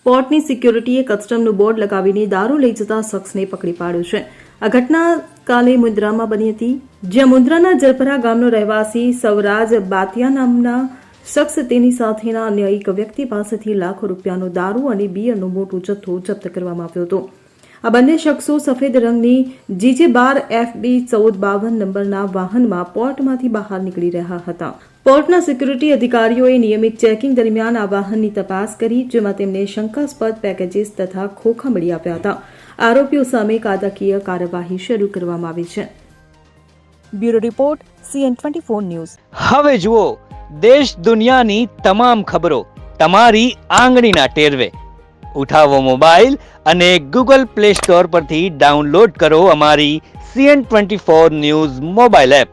પોર્ટની સિક્યુરિટીએ કસ્ટમનું board લગાવીને દારૂ લઈ જતા શખ્સને પકડી પાડ્યો છે. આ ઘટના કાલે મુન્દ્રામાં બની હતી, જ્યાં મુન્દ્રાના જરપરા ગામનો રહેવાસી સવરાજ બાતિયા નામના શખ્સ તેની સાથેના અન્ય એક વ્યક્તિ પાસેથી લાખો રૂપિયાનો દારૂ અને બિયરનો મોટો જથ્થો જપ્ત કરવામાં આવ્યો હતો. આ બંને શખ્સો સફેદ રંગની GJ12FB 1452 નંબરના વાહનમાં પોર્ટમાંથી બહાર નીકળી રહ્યા હતા. પોર્ટના સિક્યુરિટી અધિકારીઓએ નિયમિત ચેકિંગ દરમિયાન આ વાહનની તપાસ કરી, જેમાં તેમને શંકાસ્પદ પેકેજીસ તથા ખોખા મળી આવ્યા હતા. આરોપીઓ સામે કાયદાકીય કાર્યવાહી શરૂ કરવામાં આવી છે. Bureau report CN24 news. હવે જુઓ દેશ દુનિયાની તમામ ખબરો તમારી આંગળીના ટેરવે. ઉઠાવો મોબાઈલ અને Google Play Store પરથી ડાઉનલોડ કરો અમારી CN24 ન્યૂઝ મોબાઈલ એપ.